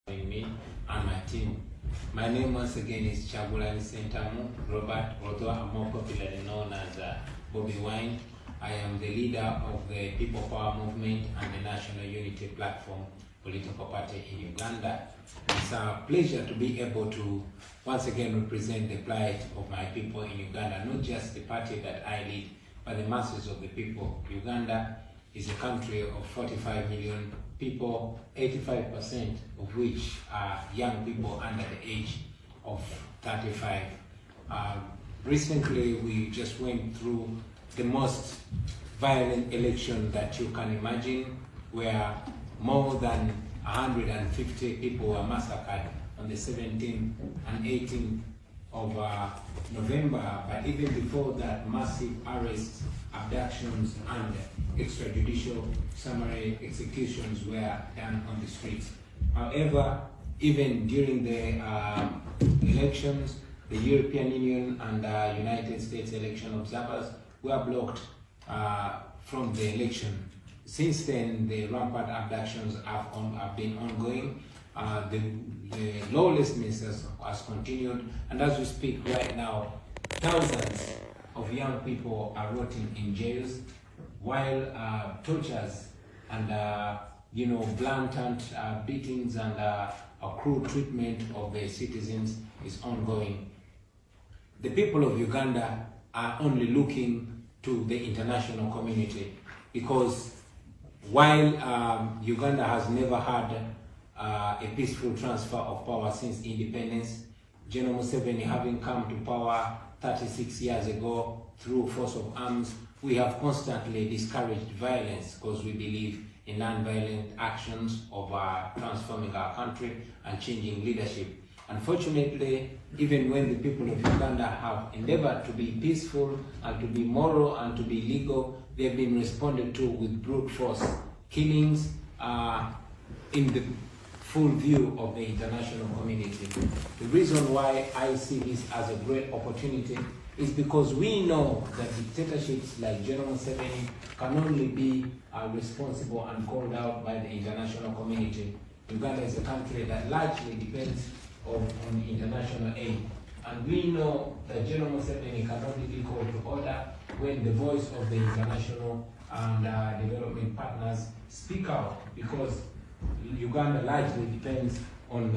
Me and my team. My name once again is Kyagulanyi Robert, although I'm more popularly known as Bobby Wine. I am the leader of the People Power Movement and the National Unity Platform political party in Uganda. It's a pleasure to be able to once again represent the plight of my people in Uganda, not just the party that I lead, but the masses of the people. Uganda is a country of 45 million people, 85% of which are young people under the age of 35. Recently, we just went through the most violent election that you can imagine, where more than 150 people were massacred on the 17th and 18th of November. But even before that, massive arrests, abductions, and extrajudicial summary executions were done on the streets. However, even during the elections, the European Union and United States election observers were blocked from the election. Since then, the rampant abductions have been ongoing. The lawlessness has continued, and as we speak right now, thousands of young people are rotting in jails, while tortures and blatant beatings and cruel treatment of the citizens is ongoing. The people of Uganda are only looking to the international community, because while Uganda has never had a peaceful transfer of power since independence, General Museveni having come to power 36 years ago through force of arms, we have constantly discouraged violence because we believe in non-violent actions of transforming our country and changing leadership. Unfortunately, even when the people of Uganda have endeavored to be peaceful and to be moral and to be legal, they have been responded to with brute force killings in the full view of the international community. The reason why I see this as a great opportunity is because we know that dictatorships like General Museveni can only be responsible and called out by the international community. Uganda is a country that largely depends on international aid. And we know that General Museveni can only be called to order when the voice of the international and development partners speak out, because Uganda largely depends on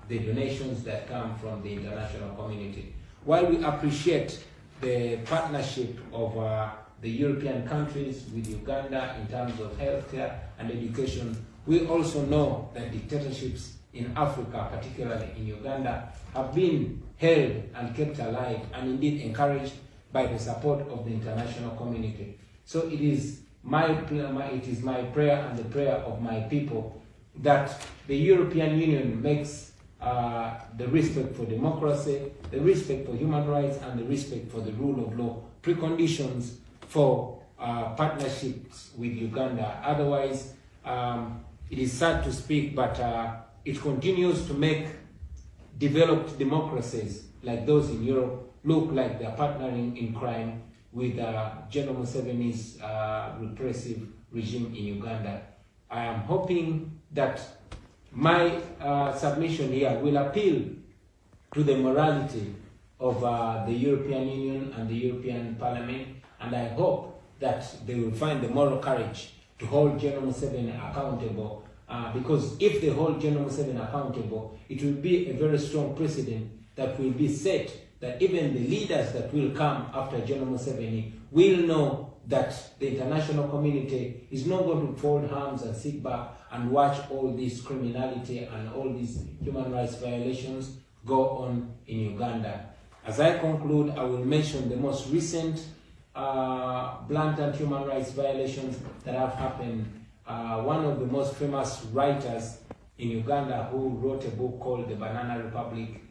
the donations that come from the international community. While we appreciate the partnership of the European countries with Uganda in terms of healthcare and education, we also know that dictatorships in Africa, particularly in Uganda, have been held and kept alive and indeed encouraged by the support of the international community. So it is my prayer and the prayer of my people that the European Union makes the respect for democracy, the respect for human rights, and the respect for the rule of law preconditions for partnerships with Uganda. Otherwise, it is sad to speak, but it continues to make developed democracies like those in Europe look like they are partnering in crime with General Museveni's repressive regime in Uganda. I am hoping that my submission here will appeal to the morality of the European Union and the European Parliament, and I hope that they will find the moral courage to hold General Museveni accountable, because if they hold General Museveni accountable, it will be a very strong precedent that will be set, that even the leaders that will come after General Museveni will know that the international community is not going to fold arms and sit back and watch all this criminality and all these human rights violations go on in Uganda. As I conclude, I will mention the most recent blatant human rights violations that have happened. One of the most famous writers in Uganda, who wrote a book called The Banana Republic,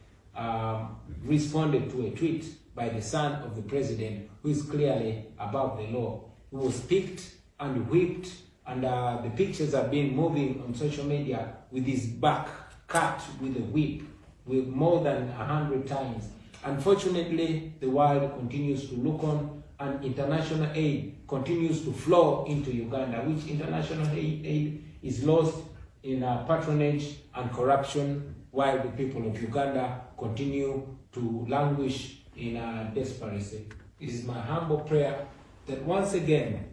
responded to a tweet by the son of the president, who is clearly above the law. He was picked and whipped, and the pictures have been moving on social media with his back cut with a whip with more than 100 times. Unfortunately, the world continues to look on, and international aid continues to flow into Uganda, which international aid is lost in patronage and corruption, while the people of Uganda continue to languish in desperation. It is my humble prayer that once again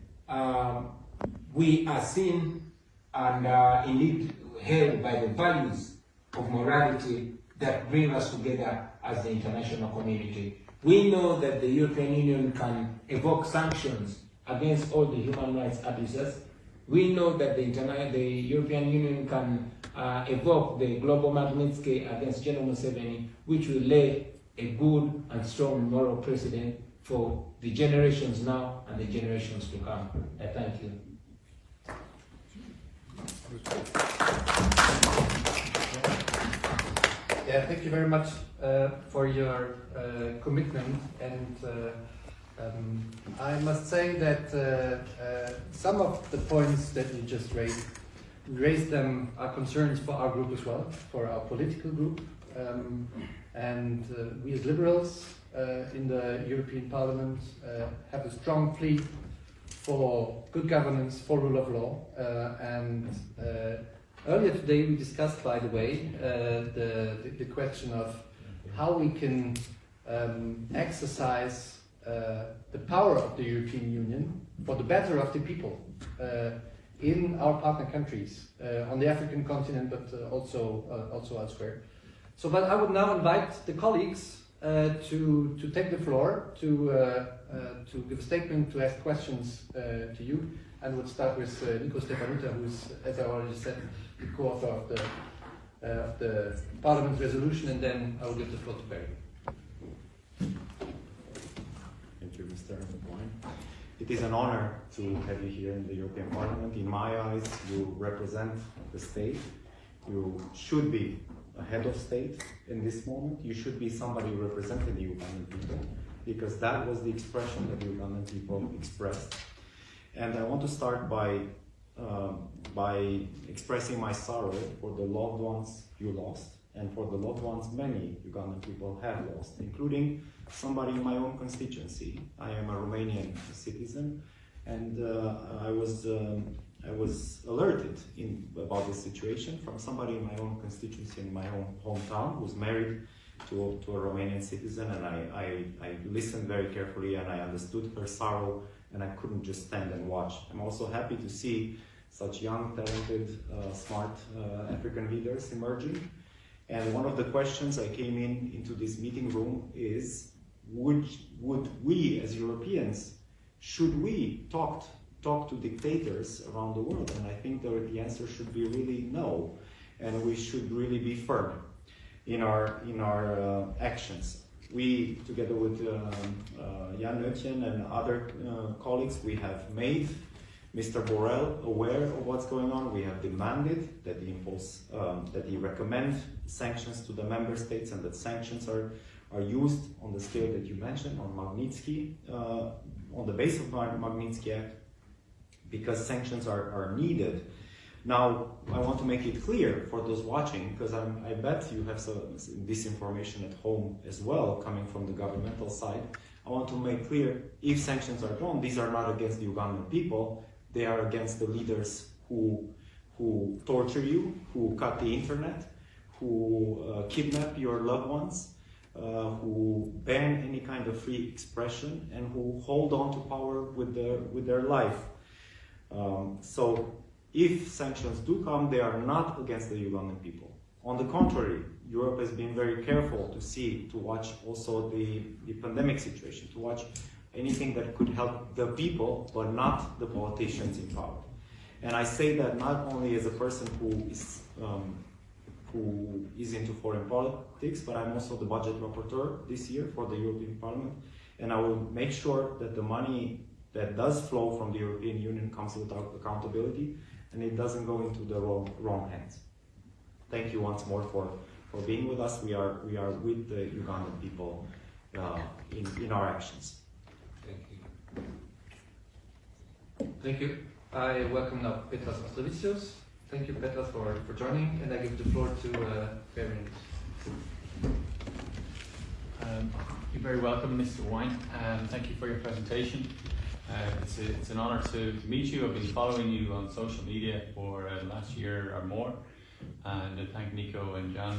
we are seen and indeed held by the values of morality that bring us together as the international community. We know that the European Union can evoke sanctions against all the human rights abusers. We know that the European Union can evoke the global Magnitsky against General Museveni, which will lay a good and strong moral precedent for the generations now and the generations to come. I thank you. Yeah, thank you very much for your commitment, and I must say that some of the points that you just raised them are concerns for our group as well, for our political group, and we as liberals in the European Parliament have a strong plea for good governance, for rule of law, and earlier today we discussed, by the way, the question of how we can exercise the power of the European Union for the better of the people in our partner countries, on the African continent, but also elsewhere. So, but I would now invite the colleagues to take the floor, to give a statement, to ask questions to you. And we'll start with Nico Stefanuta, who is, as I already said, the co-author of the Parliament resolution, and then I will give the floor to Barry. Thank you, Mr. Wine. It is an honor to have you here in the European Parliament. In my eyes, you represent the state. You should be a head of state in this moment. You should be somebody representing the Ugandan people, because that was the expression that the Ugandan people expressed. And I want to start by expressing my sorrow for the loved ones you lost, and for the loved ones many Ugandan people have lost, including somebody in my own constituency. I am a Romanian citizen, and I was alerted about this situation from somebody in my own constituency, in my own hometown, who's married to a Romanian citizen, and I listened very carefully, and I understood her sorrow, and I couldn't just stand and watch. I'm also happy to see such young, talented, smart African leaders emerging. And one of the questions I came into this meeting room is, would we as Europeans, should we talk to dictators around the world? And I think that the answer should be really no, and we should really be firm in our actions. We, together with Jan Euroupian and other colleagues, we have made Mr. Borrell aware of what's going on. We have demanded that he recommend sanctions to the member states, and that sanctions are used on the scale that you mentioned, on Magnitsky, on the base of Magnitsky Act, because sanctions are needed. Now, I want to make it clear for those watching, because I bet you have some disinformation at home as well, coming from the governmental side. I want to make clear, if sanctions are drawn, these are not against the Ugandan people, they are against the leaders who torture you, who cut the internet, who kidnap your loved ones, who ban any kind of free expression, and who hold on to power with their life. So if sanctions do come, they are not against the Ugandan people. On the contrary, Europe has been very careful to watch also the pandemic situation, to watch anything that could help the people, but not the politicians in power. And I say that not only as a person who is into foreign politics, but I'm also the budget rapporteur this year for the European Parliament, and I will make sure that the money that does flow from the European Union comes without accountability, and it doesn't go into the wrong hands. Thank you once more for being with us. We are with the Ugandan people in our actions. Thank you. Thank you. I welcome now Petras Ostrovicius. Thank you, Petras, for joining, and I give the floor to Barry. You're very welcome, Mr. Wine. Thank you for your presentation. It's an honour to meet you. I've been following you on social media for the last year or more, and thank Nico and John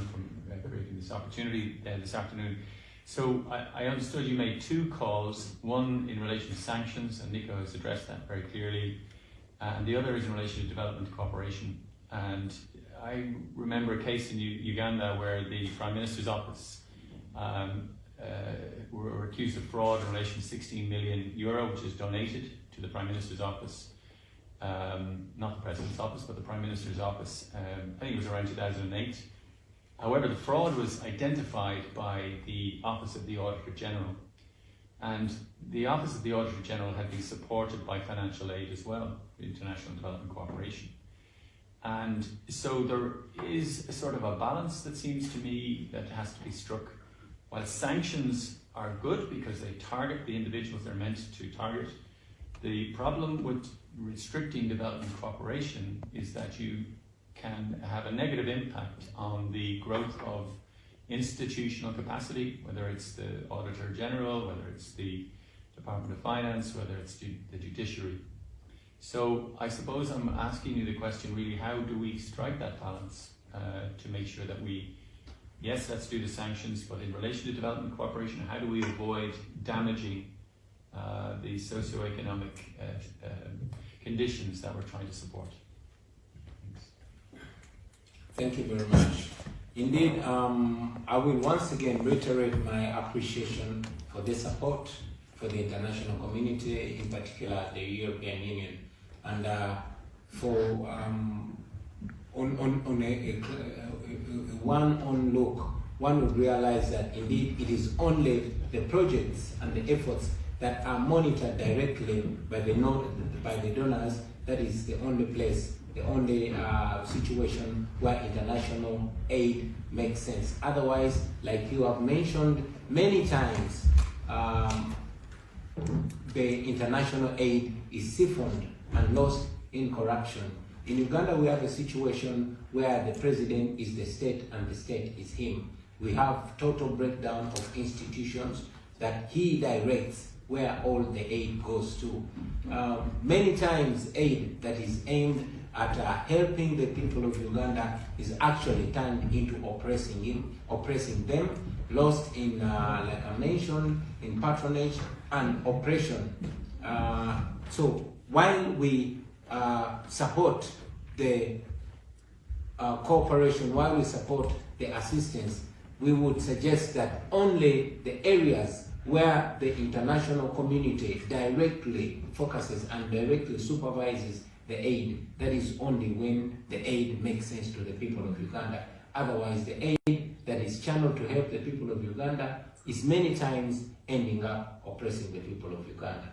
for creating this opportunity this afternoon. So I understood you made 2 calls, one in relation to sanctions, and Nico has addressed that very clearly, and the other is in relation to development cooperation. And I remember a case in Uganda where the Prime Minister's office were accused of fraud in relation to €16 million, which is donated to the Prime Minister's office, not the President's office, but the Prime Minister's office. I think it was around 2008. However, the fraud was identified by the Office of the Auditor General, and the Office of the Auditor General had been supported by financial aid as well, international development cooperation. And so there is a sort of a balance that seems to me that has to be struck. While sanctions are good because they target the individuals they're meant to target, the problem with restricting development cooperation is that you can have a negative impact on the growth of institutional capacity, whether it's the Auditor General, whether it's the Department of Finance, whether it's the judiciary. So I suppose I'm asking you the question really, how do we strike that balance to make sure that we, yes, let's do the sanctions, but in relation to development cooperation, how do we avoid damaging the socioeconomic conditions that we're trying to support? Thank you very much. Indeed, I will once again reiterate my appreciation for the support for the international community, in particular the European Union, and for one look, one would realize that indeed it is only the projects and the efforts that are monitored directly by the donors that is the only place, the only situation where international aid makes sense. Otherwise, like you have mentioned many times, the international aid is siphoned and lost in corruption. In Uganda, we have a situation where the president is the state and the state is him. We have total breakdown of institutions that he directs where all the aid goes to. Many times aid that is aimed at helping the people of Uganda is actually turned into oppressing them, lost in, like I mentioned, in patronage and oppression. So while we support the cooperation, while we support the assistance, we would suggest that only the areas where the international community directly focuses and directly supervises the aid, that is only when the aid makes sense to the people of Uganda. Otherwise, the aid that is channeled to help the people of Uganda is many times ending up oppressing the people of Uganda.